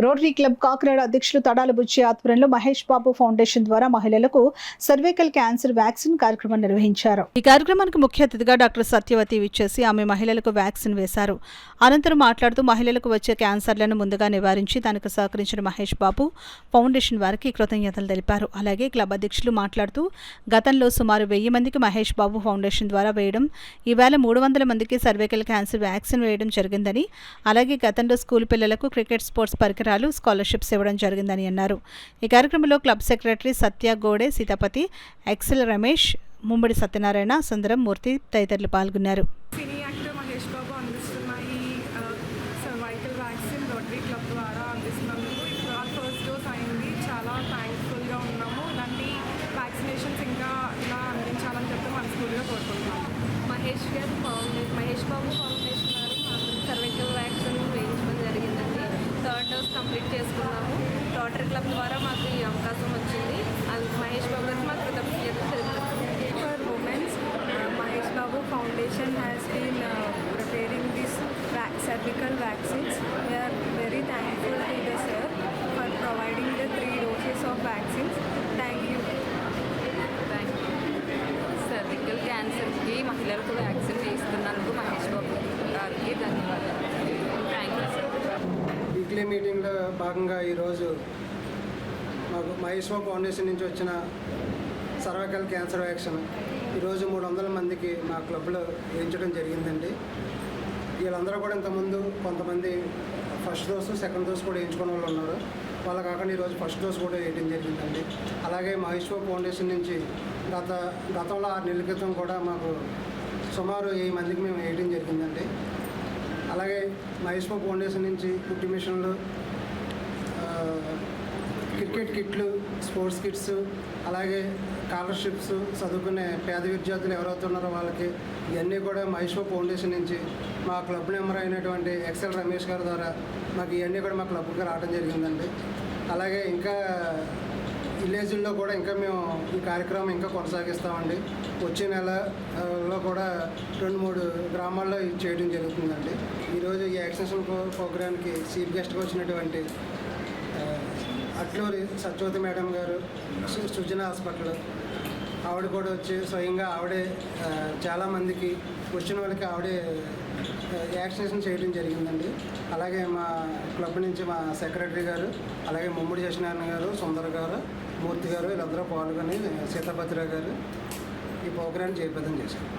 Rotary club Kakinada అధ్యక్షులు తడాల బుచ్చి ఆధ్వర్యంలో Mahesh Babu foundation ద్వారా మహిళలకు సర్వైకల్ క్యాన్సర్ వ్యాక్సిన్ కార్యక్రమం నిర్వహించారు. ఈ కార్యక్రమానికి ముఖ్య అతిథిగా డాక్టర్ సత్యవతి విచ్చేసి ఆమె మహిళలకు వ్యాక్సిన్ వేశారు. అనంతరం మాట్లాడుతూ మహిళలకు వచ్చే క్యాన్సర్లను ముందుగా నివారించి దానికి సహకరించిన మహేష్ బాబు ఫౌండేషన్ వారికి కృతజ్ఞతలు తెలిపారు. అలాగే క్లబ్ అధ్యక్షులు మాట్లాడుతూ గతంలో సుమారు 1000 మందికి మహేష్ బాబు ఫౌండేషన్ ద్వారా వేయడం, ఈవేళ 300 మందికి సర్వైకల్ క్యాన్సర్ వ్యాక్సిన్ వేయడం జరిగిందని, అలాగే గతంలో స్కూల్ పిల్లలకు క్రికెట్ స్పోర్ట్స్ పరికరాలు స్కాలర్షిప్స్ ఇవ్వడం జరిగిందని అన్నారు. ఈ కార్యక్రమంలో క్లబ్ సెక్రటరీ సత్య గోడే, సీతాపతి, ఎక్సెల్ రమేష్, ముమ్మడి సత్యనారాయణ, సుందరం మూర్తి తదితరులు పాల్గొన్నారు. సినీ యాక్టర్ మహేష్ బాబు అందిస్తున్న ఈ సర్వైకల్ వ్యాక్సిన్ రోటరీ క్లబ్ ద్వారా అందిస్తున్నందుకు ఇప్పుడు ఫస్ట్ డోస్ అయింది. చాలా థ్యాంక్ఫుల్గా ఉన్నాము. ఇలాంటి వ్యాక్సినేషన్స్ ఇంకా ఇలా అందించాలని చెప్పి మనస్ఫూర్తిగా కోరుకుంటున్నాము. మహేష్ బాబు ఫౌండేషన్ వారు సర్వైకల్ వ్యాక్సిన్ వేయించడం జరిగిందండి. 3rd డోస్ కంప్లీట్ చేసుకున్నాము. రోటరీ క్లబ్ ద్వారా మాకు ఈ అవకాశం వచ్చింది. మహేష్ బాబు గారికి మాకు కృతజ్ఞతలు తెలుపుతున్నాము. For women, Mahesh Babu Foundation has been preparing these cervical vaccines. We are very thankful to the sir for providing the 3 doses of vaccines. Thank you. Cervical క్యాన్సర్కి మహిళలకు వ్యాక్సిన్ వేస్తున్నందుకు మహేష్ బాబు గారికి ధన్యవాదాలు. Thank you sir. వీక్లీ మీటింగ్లో భాగంగా ఈరోజు మాకు Mahesh Babu foundation నుంచి వచ్చిన సర్వైకల్ క్యాన్సర్ వ్యాక్సిన్ ఈరోజు 300 మందికి మా క్లబ్లో వేయించడం జరిగిందండి. వీళ్ళందరూ కూడా ఇంతకుముందు కొంతమంది ఫస్ట్ డోసు, సెకండ్ డోస్ కూడా వేయించుకునే వాళ్ళు ఉన్నారు. వాళ్ళ కాకుండా ఈరోజు ఫస్ట్ డోస్ కూడా వేయడం జరిగిందండి. అలాగే మహేష్ బాబు ఫౌండేషన్ నుంచి గతంలో 6 నెలల క్రితం కూడా మాకు సుమారు 1000 మందికి మేము వేయడం జరిగిందండి. అలాగే మహేష్ బాబు ఫౌండేషన్ నుంచి కుట్టి మిషన్లు, క్రికెట్ కిట్లు, స్పోర్ట్స్ కిట్స్, అలాగే స్కాలర్షిప్స్, చదువుకునే పేద విద్యార్థులు ఎవరైతే ఉన్నారో వాళ్ళకి ఇవన్నీ కూడా మహేష్ బాబు ఫౌండేషన్ నుంచి మా క్లబ్ మెంబర్ అయినటువంటి ఎక్సెల్ రమేష్ గారి ద్వారా మాకు ఇవన్నీ కూడా మా క్లబ్కి రావడం జరిగిందండి. అలాగే ఇంకా విలేజ్ల్లో కూడా ఇంకా మేము ఈ కార్యక్రమం ఇంకా కొనసాగిస్తామండి. వచ్చే నెలలో కూడా 2-3 గ్రామాల్లో ఇది చేయడం జరుగుతుందండి. ఈరోజు ఈ వ్యాక్సినేషన్ ప్రోగ్రామ్కి చీఫ్ గెస్ట్గా వచ్చినటువంటి అట్లూరి సత్యవతి మేడం గారు, సుజన హాస్పిటల్ ఆవిడ కూడా వచ్చి స్వయంగా ఆవిడే చాలామందికి వచ్చిన వాళ్ళకి ఆవిడే వ్యాక్సినేషన్ చేయడం జరిగిందండి. అలాగే మా క్లబ్ నుంచి మా సెక్రటరీ గారు, అలాగే ముమ్మడి సత్యనారాయణ గారు, సుందర్ గారు, మూర్తి గారు వీళ్ళందరూ పాల్గొని సీతాపతిరావు గారు ఈ ప్రోగ్రాన్ని జయప్రదం చేశారు.